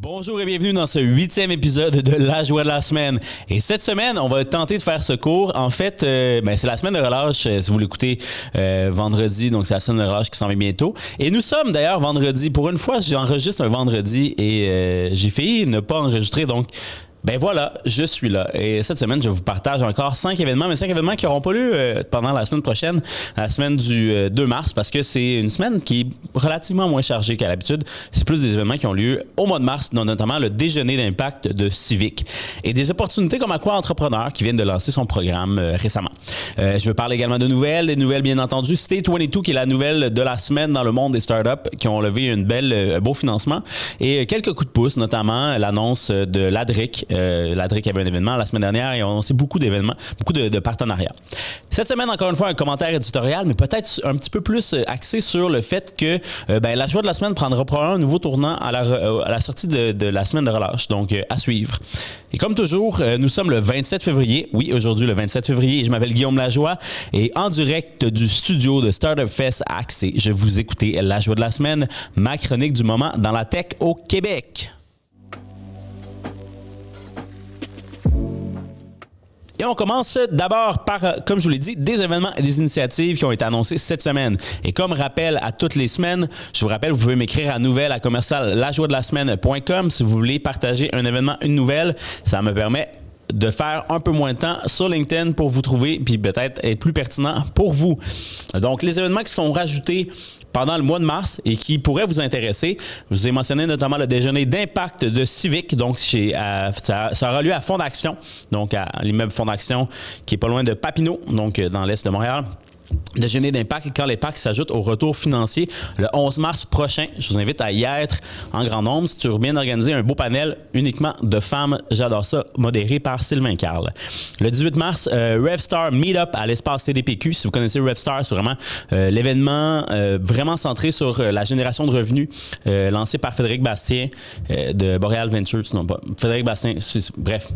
Bonjour et bienvenue dans ce 8e épisode de La Joie de la semaine. Et cette semaine, on va tenter de faire ce cours. En fait, c'est la semaine de relâche, si vous l'écoutez vendredi, donc c'est la semaine de relâche qui s'en vient bientôt. Et nous sommes d'ailleurs vendredi. Pour une fois, j'enregistre un vendredi et j'ai failli ne pas enregistrer, donc... Ben voilà, je suis là. Et cette semaine, je vous partage encore 5 événements, mais 5 événements qui n'auront pas lieu pendant la semaine prochaine, la semaine du 2 mars, parce que c'est une semaine qui est relativement moins chargée qu'à l'habitude. C'est plus des événements qui ont lieu au mois de mars, dont notamment le déjeuner d'impact de Civic. Et des opportunités comme Aqua Entrepreneur qui viennent de lancer son programme récemment. Je veux parler également de nouvelles. Les nouvelles, bien entendu. Stay22, qui est la nouvelle de la semaine dans le monde des startups, qui ont levé un beau financement. Et quelques coups de pouce, notamment l'annonce de l'ADRIC. L'ADRIC avait un événement la semaine dernière et on a annoncé beaucoup d'événements, beaucoup de partenariats. Cette semaine, encore une fois, un commentaire éditorial, mais peut-être un petit peu plus axé sur le fait que la joie de la semaine prendra probablement un nouveau tournant à la sortie de la semaine de relâche. Donc, à suivre. Et comme toujours, nous sommes le 27 février. Oui, aujourd'hui, le 27 février. Je m'appelle Guillaume Lajoie et en direct du studio de Startup Fest à Axé, je vous écoutez La Joie de la semaine, ma chronique du moment dans la tech au Québec. Et on commence d'abord par, comme je vous l'ai dit, des événements et des initiatives qui ont été annoncés cette semaine. Et comme rappel à toutes les semaines, je vous rappelle, vous pouvez m'écrire à nouvelle@lajoiedelasemaine.com si vous voulez partager un événement, une nouvelle. Ça me permet de faire un peu moins de temps sur LinkedIn pour vous trouver, puis peut-être être plus pertinent pour vous. Donc, les événements qui sont rajoutés pendant le mois de mars et qui pourraient vous intéresser, je vous ai mentionné notamment le déjeuner d'impact de Civic, donc ça aura lieu à Fonds d'Action, donc à l'immeuble Fonds d'Action qui est pas loin de Papineau, donc dans l'est de Montréal. Déjeuner d'impact quand les packs s'ajoutent au retour financier le 11 mars prochain. Je vous invite à y être en grand nombre. C'est toujours bien organisé, un beau panel uniquement de femmes. J'adore ça, modéré par Sylvain Carle. Le 18 mars, RevStar Meetup à l'espace CDPQ. Si vous connaissez RevStar, c'est vraiment l'événement vraiment centré sur la génération de revenus lancé par Frédéric Bastien de Boreal Ventures. Non, pas Frédéric Bastien, bref.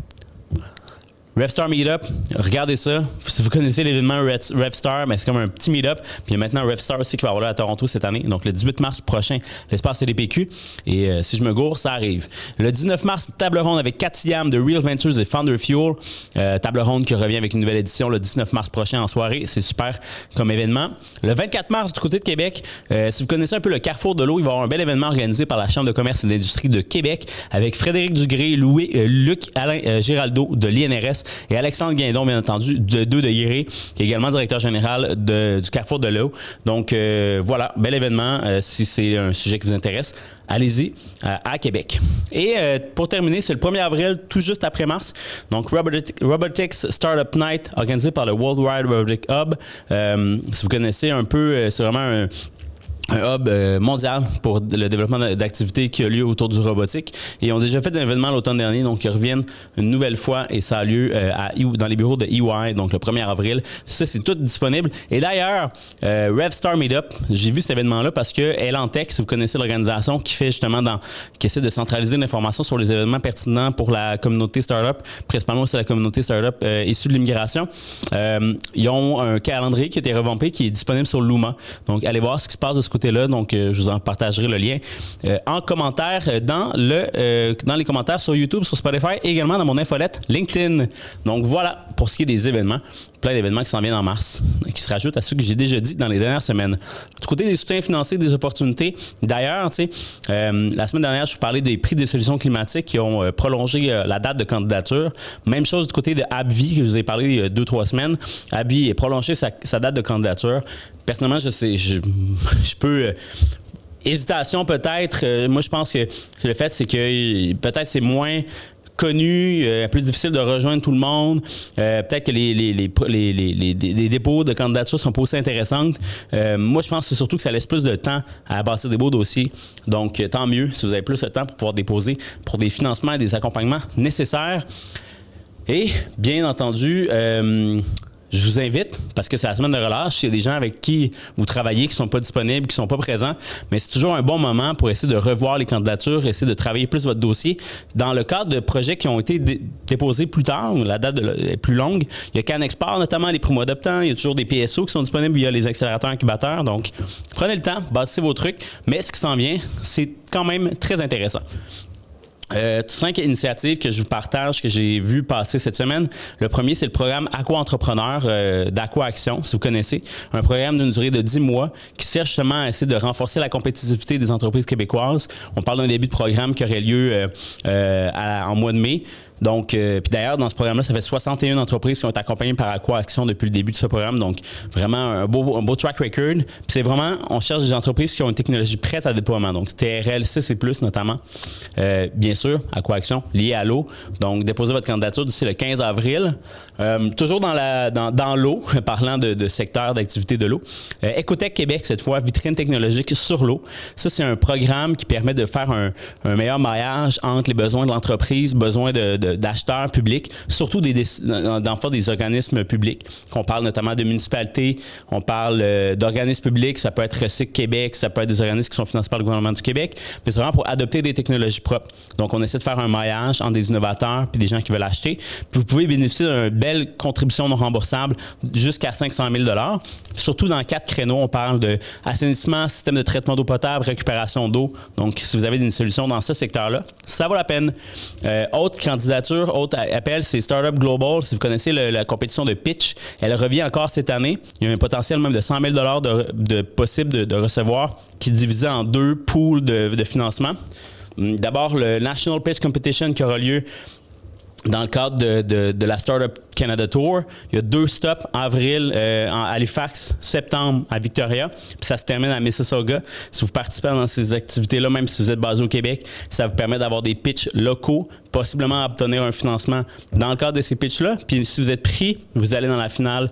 RevStar Meetup, regardez ça. Si vous connaissez l'événement RevStar, c'est comme un petit meetup. Puis il y a maintenant RevStar aussi qui va avoir lieu à Toronto cette année. Donc le 18 mars prochain, l'espace CDPQ. Et si je me gourre, ça arrive. Le 19 mars, table ronde avec Kat Siam de Real Ventures et Founder Fuel. Table ronde qui revient avec une nouvelle édition le 19 mars prochain en soirée. C'est super comme événement. Le 24 mars, du côté de Québec, si vous connaissez un peu le Carrefour de l'eau, il va y avoir un bel événement organisé par la Chambre de commerce et d'industrie de Québec avec Frédéric Dugré, Luc-Alain Giraldo de l'INRS et Alexandre Guindon, bien entendu, de Yéré, qui est également directeur général du Carrefour de l'eau. Donc, voilà, bel événement. Si c'est un sujet qui vous intéresse, allez-y à Québec. Et pour terminer, c'est le 1er avril, tout juste après mars. Donc, Robotics Startup Night, organisé par le World Wide Robotic Hub. Si vous connaissez un peu, c'est vraiment un hub mondial pour le développement d'activités qui a lieu autour du robotique. Et ils ont déjà fait un événement l'automne dernier, donc ils reviennent une nouvelle fois et ça a lieu dans les bureaux de EY, donc le 1er avril. Ça, c'est tout disponible. Et d'ailleurs, RevStar Meetup, j'ai vu cet événement-là parce que Elantech, si vous connaissez l'organisation qui fait justement qui essaie de centraliser l'information sur les événements pertinents pour la communauté startup, principalement c'est la communauté startup issue de l'immigration. Ils ont un calendrier qui a été revampé qui est disponible sur Luma. Donc, allez voir ce qui se passe de ce côté-là. Donc, je vous en partagerai le lien en commentaire dans les commentaires sur YouTube, sur Spotify et également dans mon infolette LinkedIn. Donc, voilà pour ce qui est des événements. Plein d'événements qui s'en viennent en mars, qui se rajoutent à ceux que j'ai déjà dit dans les dernières semaines. Du côté des soutiens financiers, des opportunités, d'ailleurs, la semaine dernière, je vous parlais des prix des solutions climatiques qui ont prolongé la date de candidature. Même chose du côté de AbbVie, que je vous ai parlé il y a 2-3 semaines. AbbVie a prolongé sa date de candidature. Personnellement, je peux... hésitation peut-être. Moi, je pense que le fait, c'est que peut-être c'est moins connu, plus difficile de rejoindre tout le monde. Peut-être que les dépôts de candidature sont pas aussi intéressantes. Moi, je pense que c'est surtout que ça laisse plus de temps à bâtir des beaux dossiers. Donc, tant mieux si vous avez plus de temps pour pouvoir déposer pour des financements et des accompagnements nécessaires. Et, bien entendu, je vous invite, parce que c'est la semaine de relâche, s'il y a des gens avec qui vous travaillez qui ne sont pas disponibles, qui ne sont pas présents, mais c'est toujours un bon moment pour essayer de revoir les candidatures, essayer de travailler plus votre dossier. Dans le cadre de projets qui ont été déposés plus tard, où la date est plus longue, il y a CanExport, notamment les primo-adoptants, il y a toujours des PSO qui sont disponibles via les accélérateurs incubateurs. Donc, prenez le temps, bâtissez vos trucs, mais ce qui s'en vient, c'est quand même très intéressant. 5 initiatives que je vous partage, que j'ai vu passer cette semaine. Le premier, c'est le programme Aqua Entrepreneur d'Aqua Action, si vous connaissez. Un programme d'une durée de 10 mois qui sert justement à essayer de renforcer la compétitivité des entreprises québécoises. On parle d'un début de programme qui aurait lieu en mois de mai. Donc, puis d'ailleurs, dans ce programme-là, ça fait 61 entreprises qui ont été accompagnées par Aqua Action depuis le début de ce programme. Donc, vraiment un beau track record. Puis c'est vraiment, on cherche des entreprises qui ont une technologie prête à déploiement. Donc, TRL 6 et plus notamment. Bien sûr, Aqua Action, lié à l'eau. Donc, déposez votre candidature d'ici le 15 avril. Toujours dans l'eau, parlant de secteur d'activité de l'eau. Ecotech Québec, cette fois, vitrine technologique sur l'eau. Ça, c'est un programme qui permet de faire un meilleur maillage entre les besoins de l'entreprise, besoins d'acheteurs publics, surtout des organismes publics. On parle notamment de municipalités, on parle d'organismes publics, ça peut être Recyc Québec, ça peut être des organismes qui sont financés par le gouvernement du Québec, mais c'est vraiment pour adopter des technologies propres. Donc, on essaie de faire un maillage entre des innovateurs et des gens qui veulent acheter. Puis vous pouvez bénéficier d'une belle contribution non remboursable jusqu'à 500 000 $. Surtout dans 4 créneaux, on parle de assainissement, système de traitement d'eau potable, récupération d'eau. Donc, si vous avez une solution dans ce secteur-là, ça vaut la peine. Autre candidature, autre appel, c'est Startup Global. Si vous connaissez la compétition de pitch, elle revient encore cette année. Il y a un potentiel même de 100 000 $ de possible de recevoir qui est divisé en 2 pools de financement. D'abord, le National Pitch Competition qui aura lieu dans le cadre de la Startup Canada Tour. Il y a 2 stops, avril à Halifax, septembre à Victoria, puis ça se termine à Mississauga. Si vous participez dans ces activités-là, même si vous êtes basé au Québec, ça vous permet d'avoir des pitchs locaux, possiblement obtenir un financement dans le cadre de ces pitchs-là. Puis si vous êtes pris, vous allez dans la finale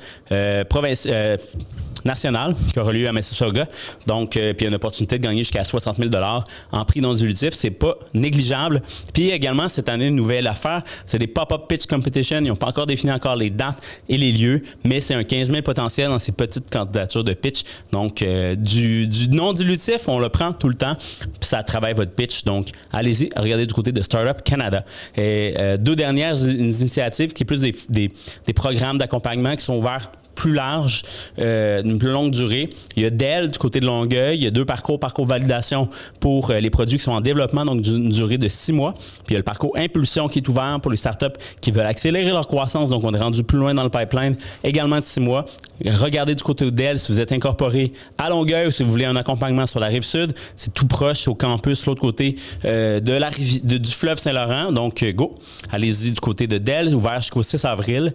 nationale qui aura lieu à Mississauga. Donc, puis il y a une opportunité de gagner jusqu'à 60 000 $ en prix non dilutif. C'est pas négligeable. Puis également, cette année, une nouvelle affaire, c'est des pop-up pitch competition. Ils n'ont pas encore défini encore les dates et les lieux, mais c'est un 15 000 potentiel dans ces petites candidatures de pitch. Donc, du non dilutif, on le prend tout le temps, puis ça travaille votre pitch. Donc, allez-y, regardez du côté de Startup Canada. Et 2 dernières initiatives qui sont plus des programmes d'accompagnement qui sont ouverts plus large, une plus longue durée. Il y a Dell du côté de Longueuil. Il y a 2 parcours validation pour les produits qui sont en développement, donc d'une durée de 6 mois. Puis il y a le parcours Impulsion qui est ouvert pour les startups qui veulent accélérer leur croissance. Donc, on est rendu plus loin dans le pipeline, également de 6 mois. Regardez du côté de Dell si vous êtes incorporé à Longueuil ou si vous voulez un accompagnement sur la Rive-Sud. C'est tout proche, c'est au campus, l'autre côté du fleuve Saint-Laurent. Donc, go! Allez-y du côté de Dell, ouvert jusqu'au 6 avril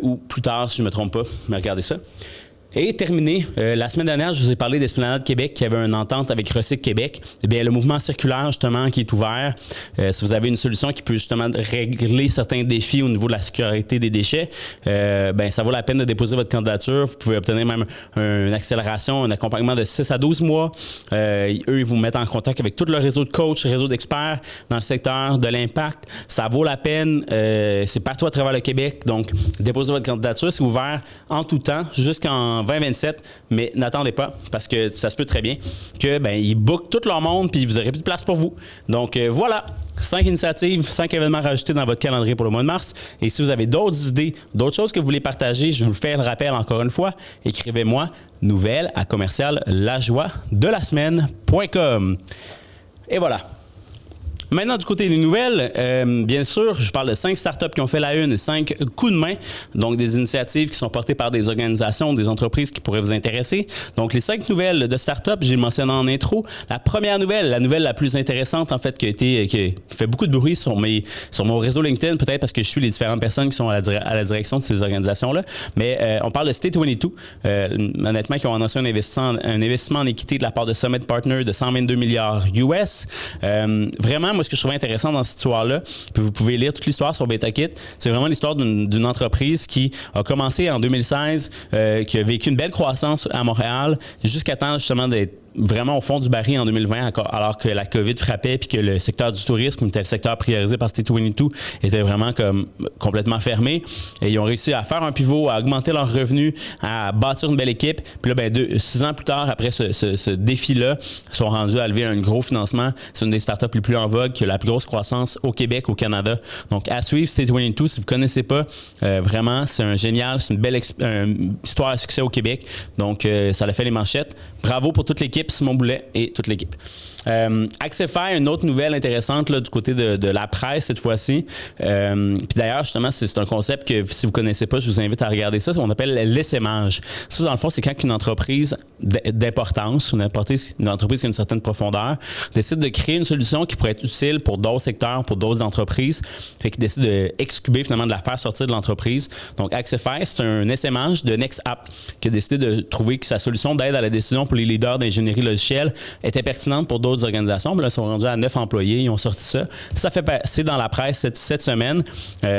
ou plus tard, si je ne me trompe pas. Mais regardez ça. Et terminé, la semaine dernière, je vous ai parlé d'Esplanade Québec qui avait une entente avec Recyc Québec. Eh bien, le mouvement circulaire, justement, qui est ouvert, si vous avez une solution qui peut justement régler certains défis au niveau de la sécurité des déchets, ben ça vaut la peine de déposer votre candidature. Vous pouvez obtenir même une accélération, un accompagnement de 6 à 12 mois. Eux, ils vous mettent en contact avec tout le réseau de coachs, réseau d'experts dans le secteur de l'impact. Ça vaut la peine. C'est partout à travers le Québec. Donc, déposez votre candidature. C'est ouvert en tout temps jusqu'en 2027, mais n'attendez pas parce que ça se peut très bien que ils bookent tout leur monde puis vous n'aurez plus de place pour vous. Donc voilà, 5 initiatives, 5 événements rajoutés dans votre calendrier pour le mois de mars. Et si vous avez d'autres idées, d'autres choses que vous voulez partager, je vous fais le rappel encore une fois, écrivez-moi nouvelle@commercialdelasemaine.com. Et voilà. Maintenant, du côté des nouvelles, bien sûr, je parle de 5 startups qui ont fait la une et 5 coups de main, donc des initiatives qui sont portées par des organisations, des entreprises qui pourraient vous intéresser. Donc, les 5 nouvelles de startups, j'ai mentionné en intro. La première nouvelle, la nouvelle la plus intéressante, en fait, qui fait beaucoup de bruit sur mon réseau LinkedIn, peut-être parce que je suis les différentes personnes qui sont à la direction de ces organisations-là, mais on parle de Stay22, honnêtement, qui ont annoncé un investissement en équité de la part de Summit Partners de 122 milliards US. Vraiment, moi, ce que je trouvais intéressant dans cette histoire-là, puis vous pouvez lire toute l'histoire sur BetaKit, c'est vraiment l'histoire d'une entreprise qui a commencé en 2016, qui a vécu une belle croissance à Montréal, jusqu'à temps justement d'être vraiment au fond du baril en 2020, alors que la COVID frappait puis que le secteur du tourisme, comme était le secteur priorisé par Stay22, était vraiment comme complètement fermé. Et ils ont réussi à faire un pivot, à augmenter leurs revenus, à bâtir une belle équipe. Puis là, 6 ans plus tard, après ce défi-là, ils sont rendus à lever un gros financement. C'est une des startups les plus en vogue, qui a la plus grosse croissance au Québec, au Canada. Donc, à suivre, Stay22, si vous ne connaissez pas, vraiment, c'est c'est une belle histoire à succès au Québec. Donc, ça a fait les manchettes. Bravo pour toute l'équipe, Simon Boulet et toute l'équipe. Acceffaire, une autre nouvelle intéressante là, du côté de la presse cette fois-ci. Puis d'ailleurs, justement, c'est un concept que si vous ne connaissez pas, je vous invite à regarder ça. C'est ce qu'on appelle l'essaimage. Ça, dans le fond, c'est quand une entreprise d'importance, une entreprise qui a une certaine profondeur, décide de créer une solution qui pourrait être utile pour d'autres secteurs, pour d'autres entreprises, fait qu'ils décident d'excuber finalement, de la faire sortir de l'entreprise. Donc, Acceffaire, c'est un essaimage de NextApp qui a décidé de trouver que sa solution d'aide à la décision pour les leaders d'ingénierie logicielle était pertinente pour d'autres organisations. Là, ils sont rendus à 9 employés, ils ont sorti ça. Ça fait passer dans la presse cette semaine.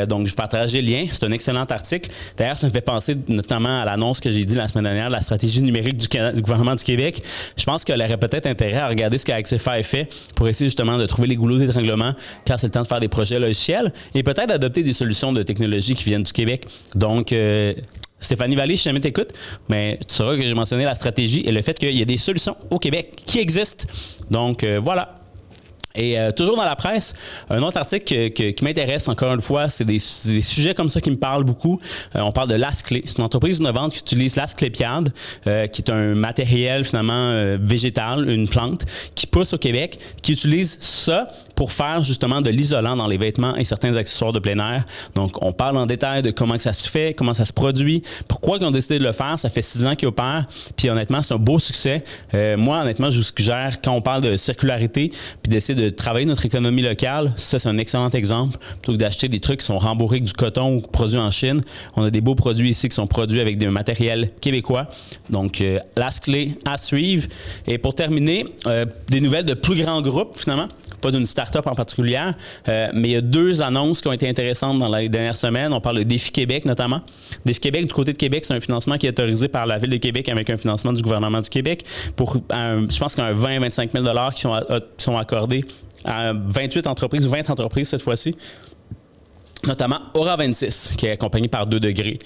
Donc, je partageais le lien. C'est un excellent article. D'ailleurs, ça me fait penser notamment à l'annonce que j'ai dit la semaine dernière, la stratégie numérique du gouvernement du Québec. Je pense qu'elle aurait peut-être intérêt à regarder ce qu'Acceffaire fait pour essayer justement de trouver les goulots d'étranglement quand c'est le temps de faire des projets logiciels et peut-être adopter des solutions de technologie qui viennent du Québec. Donc, Stéphanie Vallée, si jamais t'écoutes, mais tu sauras que j'ai mentionné la stratégie et le fait qu'il y a des solutions au Québec qui existent. Donc, voilà. Et toujours dans la presse, un autre article qui m'intéresse encore une fois, c'est des sujets comme ça qui me parlent beaucoup. On parle de Lasclé. C'est une entreprise innovante qui utilise l'asclépiade, qui est un matériel finalement végétal, une plante, qui pousse au Québec, qui utilise ça pour faire justement de l'isolant dans les vêtements et certains accessoires de plein air. Donc, on parle en détail de comment que ça se fait, comment ça se produit, pourquoi ils ont décidé de le faire. Ça fait 6 ans qu'ils opèrent. Puis honnêtement, c'est un beau succès. Moi, honnêtement, je vous suggère, quand on parle de circularité, puis d'essayer de travailler notre économie locale, ça, c'est un excellent exemple. Plutôt que d'acheter des trucs qui sont rembourrés avec du coton ou produits en Chine, on a des beaux produits ici qui sont produits avec des matériels québécois. Donc, Lasclé à suivre. Et pour terminer, des nouvelles de plus grands groupes, finalement. Pas d'une start-up en particulier, mais il y a 2 annonces qui ont été intéressantes dans les dernières semaines. On parle de Défi Québec notamment. Défi Québec, du côté de Québec, c'est un financement qui est autorisé par la Ville de Québec avec un financement du gouvernement du Québec pour, je pense qu'il y a 20-25 000 $ qui sont accordés à 28 entreprises, ou 20 entreprises cette fois-ci. Notamment Aura 26, qui est accompagné par 2 degrés.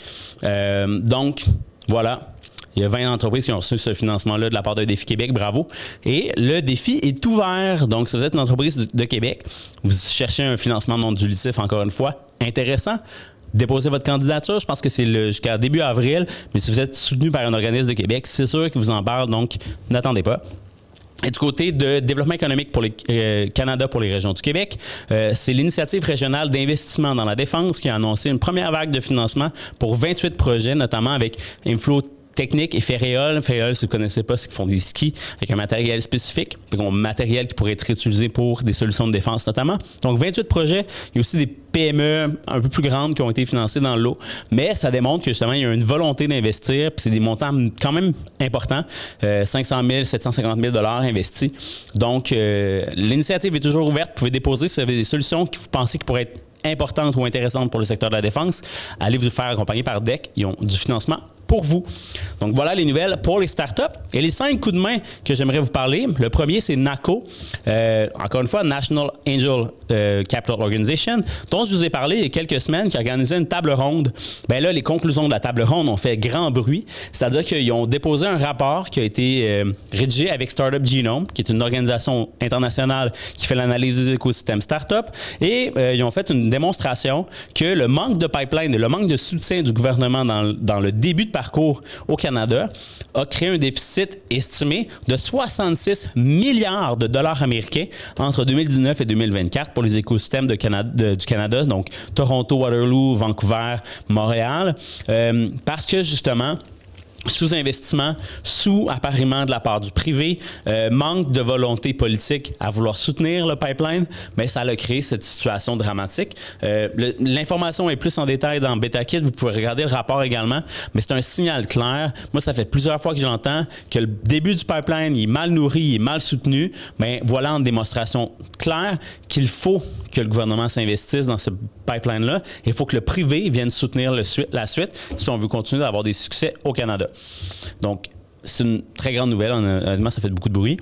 Donc, voilà. Il y a 20 entreprises qui ont reçu ce financement-là de la part de Défi Québec. Bravo. Et le défi est ouvert. Donc, si vous êtes une entreprise de Québec, vous cherchez un financement non dilutif, encore une fois, intéressant, déposez votre candidature. Je pense que c'est jusqu'à début avril. Mais si vous êtes soutenu par un organisme de Québec, c'est sûr qu'il vous en parle. Donc, n'attendez pas. Et du côté de développement économique pour le Canada pour les régions du Québec, c'est l'initiative régionale d'investissement dans la défense qui a annoncé une première vague de financement pour 28 projets, notamment avec Inflow Technique et Ferréol. Ferréol, si vous ne connaissez pas, c'est qu'ils font des skis avec un matériel spécifique, un matériel qui pourrait être utilisé pour des solutions de défense notamment. Donc, 28 projets. Il y a aussi des PME un peu plus grandes qui ont été financées dans le lot. Mais ça démontre que justement, il y a une volonté d'investir, puis c'est des montants quand même importants. 500 000, 750 000 $ investis. Donc, l'initiative est toujours ouverte. Vous pouvez déposer si vous avez des solutions que vous pensez qui pourraient être importantes ou intéressantes pour le secteur de la défense. Allez vous faire accompagner par DEC. Ils ont du financement pour vous. Donc, voilà les nouvelles pour les startups. Et les 5 coups de main que j'aimerais vous parler. Le premier, c'est NACO. Encore une fois, National Angel Capital Organization, dont je vous ai parlé il y a quelques semaines, qui a organisé une table ronde. Bien là, les conclusions de la table ronde ont fait grand bruit. C'est-à-dire qu'ils ont déposé un rapport qui a été rédigé avec Startup Genome, qui est une organisation internationale qui fait l'analyse des écosystèmes startup. Et ils ont fait une démonstration que le manque de pipeline et le manque de soutien du gouvernement dans le début de parcours au Canada a créé un déficit estimé de 66 milliards de dollars américains entre 2019 et 2024 pour les écosystèmes du Canada, donc Toronto, Waterloo, Vancouver, Montréal, parce que justement, sous-investissement, sous-appariement de la part du privé, manque de volonté politique à vouloir soutenir le pipeline, mais ça a créé cette situation dramatique. L'information est plus en détail dans BetaKit, vous pouvez regarder le rapport également, mais c'est un signal clair. Moi, ça fait plusieurs fois que j'entends que le début du pipeline il est mal nourri, il est mal soutenu, mais voilà en démonstration claire qu'il faut que le gouvernement s'investisse dans ce pipeline-là. Il faut que le privé vienne soutenir la suite si on veut continuer d'avoir des succès au Canada. Donc, c'est une très grande nouvelle. Honnêtement, ça fait beaucoup de bruit.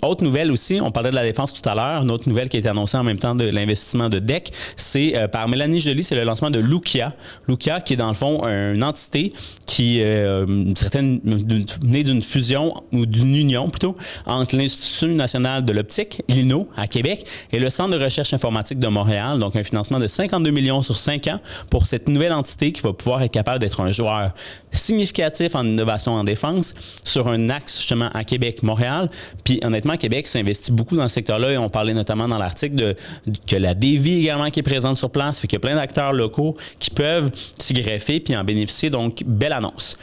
Autre nouvelle aussi, on parlait de la défense tout à l'heure. Une autre nouvelle qui a été annoncée en même temps de l'investissement de DEC, c'est par Mélanie Joly, c'est le lancement de Lucia. Lucia, qui est dans le fond une entité qui née d'une fusion ou d'une union plutôt entre l'Institut national de l'optique, l'INO, à Québec, et le Centre de recherche informatique de Montréal. Donc, un financement de 52 millions sur 5 ans pour cette nouvelle entité qui va pouvoir être capable d'être un joueur significatif en innovation en défense, finance sur un axe justement à Québec-Montréal. Puis honnêtement, Québec s'investit beaucoup dans ce secteur-là et on parlait notamment dans l'article que la Davy également qui est présente sur place, fait qu'il y a plein d'acteurs locaux qui peuvent s'y greffer puis en bénéficier. Donc, belle annonce.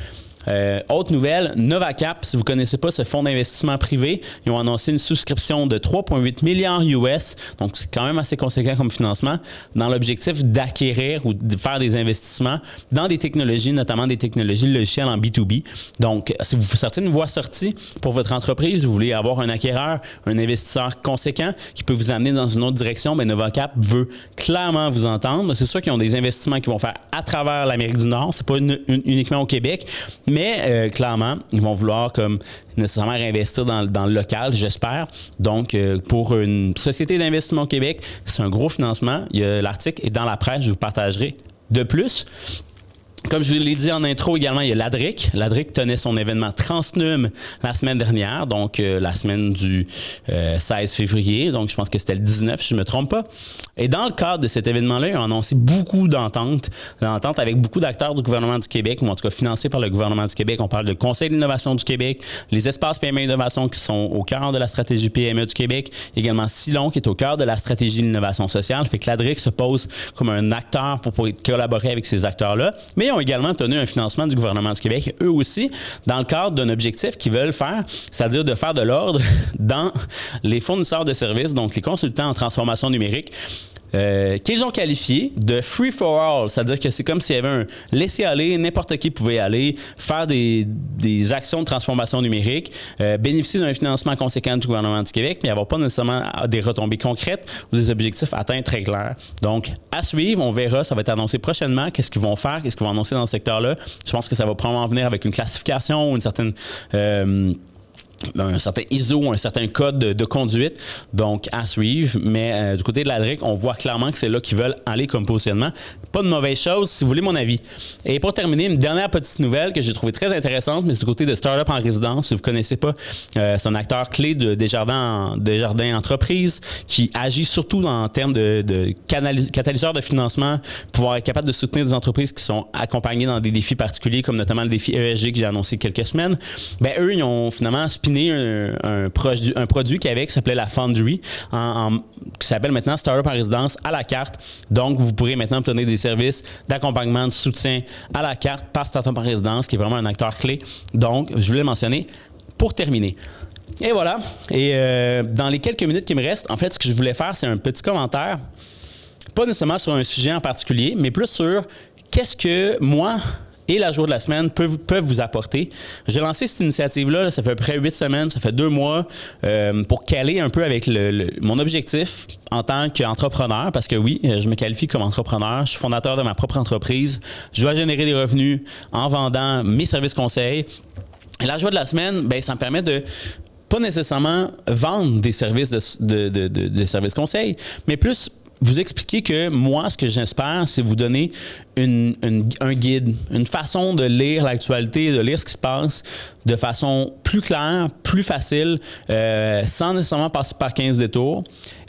Autre nouvelle, Novacap, si vous ne connaissez pas ce fonds d'investissement privé, ils ont annoncé une souscription de 3,8 milliards US, donc c'est quand même assez conséquent comme financement, dans l'objectif d'acquérir ou de faire des investissements dans des technologies, notamment des technologies logicielles en B2B. Donc, si vous sortez une voie sortie pour votre entreprise, vous voulez avoir un acquéreur, un investisseur conséquent qui peut vous amener dans une autre direction, bien Novacap veut clairement vous entendre. C'est sûr qu'ils ont des investissements qu'ils vont faire à travers l'Amérique du Nord, c'est pas uniquement au Québec, mais clairement, ils vont vouloir comme nécessairement réinvestir dans le local, j'espère. Donc, pour une société d'investissement au Québec, c'est un gros financement. L'article est dans la presse, je vous partagerai de plus. Comme je l'ai dit en intro également, il y a l'ADRIC. L'ADRIC tenait son événement Transnum la semaine dernière, donc la semaine du 16 février. Donc, je pense que c'était le 19, si je ne me trompe pas. Et dans le cadre de cet événement-là, ils ont annoncé beaucoup d'ententes avec beaucoup d'acteurs du gouvernement du Québec, ou en tout cas financés par le gouvernement du Québec. On parle de Conseil d'innovation du Québec, les espaces PME Innovation qui sont au cœur de la stratégie PME du Québec, également Silon qui est au cœur de la stratégie d'innovation sociale. Fait que l'ADRIC se pose comme un acteur pour collaborer avec ces acteurs-là. Mais ils ont également tenu un financement du gouvernement du Québec, eux aussi, dans le cadre d'un objectif qu'ils veulent faire, c'est-à-dire de faire de l'ordre dans les fournisseurs de services, donc les consultants en transformation numérique, qu'ils ont qualifié de free for all, c'est-à-dire que c'est comme s'il y avait un laisser-aller, n'importe qui pouvait aller faire des actions de transformation numérique, bénéficier d'un financement conséquent du gouvernement du Québec, mais avoir pas nécessairement des retombées concrètes ou des objectifs atteints très clairs. Donc, à suivre, on verra, ça va être annoncé prochainement, qu'est-ce qu'ils vont faire, qu'est-ce qu'ils vont annoncer dans ce secteur-là. Je pense que ça va probablement venir avec une classification ou une certaine... un certain ISO, un certain code de conduite, donc à suivre. Mais du côté de l'ADRIC, on voit clairement que c'est là qu'ils veulent aller comme positionnement. Pas de mauvaise chose, si vous voulez mon avis. Et pour terminer, une dernière petite nouvelle que j'ai trouvée très intéressante, mais c'est du côté de Startup en résidence. Si vous ne connaissez pas, c'est un acteur clé de Desjardins Entreprises qui agit surtout en termes de catalyseur de financement, pouvoir être capable de soutenir des entreprises qui sont accompagnées dans des défis particuliers, comme notamment le défi ESG que j'ai annoncé il y a quelques semaines. Bien, eux, ils ont finalement un produit qu'il y avait qui s'appelait la Foundry, qui s'appelle maintenant Startup en résidence à la carte. Donc, vous pourrez maintenant obtenir des services d'accompagnement, de soutien à la carte par Startup en résidence, qui est vraiment un acteur clé. Donc, je voulais le mentionner pour terminer. Et voilà. Et dans les quelques minutes qui me restent, en fait, ce que je voulais faire, c'est un petit commentaire, pas nécessairement sur un sujet en particulier, mais plus sur qu'est-ce que moi et la jour de la semaine peuvent vous apporter. J'ai lancé cette initiative-là, ça fait à peu près 8 semaines, ça fait 2 mois, pour caler un peu avec mon objectif en tant qu'entrepreneur, parce que oui, je me qualifie comme entrepreneur, je suis fondateur de ma propre entreprise, je dois générer des revenus en vendant mes services conseils. Et la joie de la semaine, bien, ça me permet de pas nécessairement vendre des services de services conseils, mais plus vous expliquer que moi, ce que j'espère, c'est vous donner un guide, une façon de lire l'actualité, de lire ce qui se passe de façon plus claire, plus facile, sans nécessairement passer par 15 détours.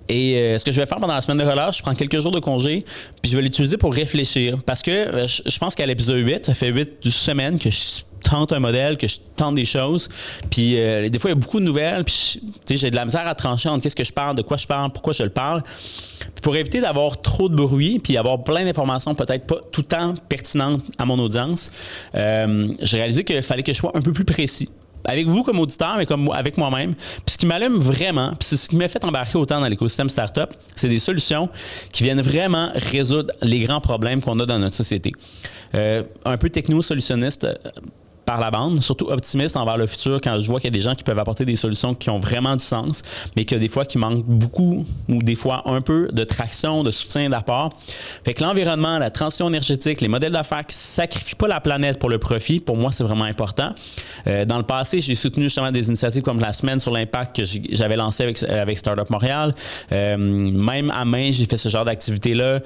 Et ce que je vais faire pendant la semaine de relâche, je prends quelques jours de congé, puis je vais l'utiliser pour réfléchir. Parce que je pense qu'à l'épisode 8, ça fait 8 semaines que je tente un modèle, que je tente des choses. Puis des fois, il y a beaucoup de nouvelles, puis j'ai de la misère à trancher entre qu'est-ce que je parle, de quoi je parle, pourquoi je le parle. Puis pour éviter d'avoir trop de bruit, puis avoir plein d'informations peut-être pas tout le temps pertinentes à mon audience, j'ai réalisé qu'il fallait que je sois un peu plus précis. Avec vous comme auditeur, mais comme avec moi-même. Puis ce qui m'allume vraiment, puis c'est ce qui m'a fait embarquer autant dans l'écosystème startup, c'est des solutions qui viennent vraiment résoudre les grands problèmes qu'on a dans notre société. Un peu techno-solutionniste par la bande, surtout optimiste envers le futur quand je vois qu'il y a des gens qui peuvent apporter des solutions qui ont vraiment du sens, mais que des fois qui manquent beaucoup ou des fois un peu de traction, de soutien, d'apport. Fait que l'environnement, la transition énergétique, les modèles d'affaires qui ne sacrifient pas la planète pour le profit, pour moi, c'est vraiment important. Dans le passé, j'ai soutenu justement des initiatives comme la semaine sur l'impact que j'avais lancé avec Startup Montréal. Même à main, j'ai fait ce genre d'activité-là.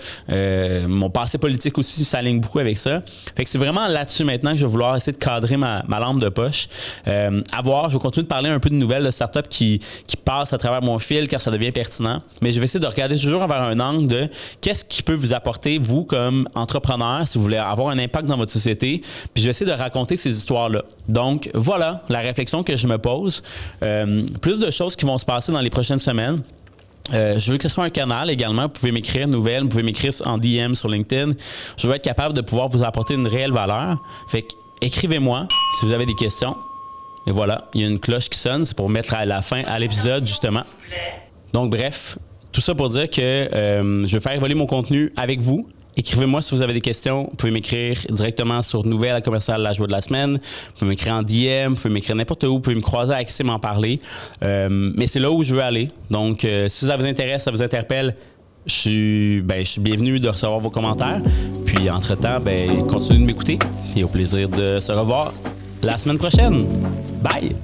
Mon passé politique aussi s'aligne beaucoup avec ça. Fait que c'est vraiment là-dessus maintenant que je vais vouloir essayer de cadrer éclairer ma lampe de poche. À voir, je vais continuer de parler un peu de nouvelles de startups qui passent à travers mon fil quand ça devient pertinent. Mais je vais essayer de regarder toujours vers un angle de qu'est-ce qui peut vous apporter, vous, comme entrepreneur, si vous voulez avoir un impact dans votre société. Puis je vais essayer de raconter ces histoires-là. Donc, voilà la réflexion que je me pose. Plus de choses qui vont se passer dans les prochaines semaines. Je veux que ce soit un canal également. Vous pouvez m'écrire nouvelles, vous pouvez m'écrire en DM sur LinkedIn. Je veux être capable de pouvoir vous apporter une réelle valeur. Fait que écrivez-moi si vous avez des questions. Et voilà, il y a une cloche qui sonne, c'est pour mettre à la fin à l'épisode justement. Donc bref, tout ça pour dire que je vais faire évoluer mon contenu avec vous. Écrivez-moi si vous avez des questions. Vous pouvez m'écrire directement sur nouvelle@la joie de la semaine. Vous pouvez m'écrire en DM, vous pouvez m'écrire n'importe où. Vous pouvez me croiser à Axé, m'en parler. Mais c'est là où je veux aller. Donc, si ça vous intéresse, ça vous interpelle, je suis bienvenu de recevoir vos commentaires. Puis, entre-temps, continuez de m'écouter. Et au plaisir de se revoir la semaine prochaine. Bye!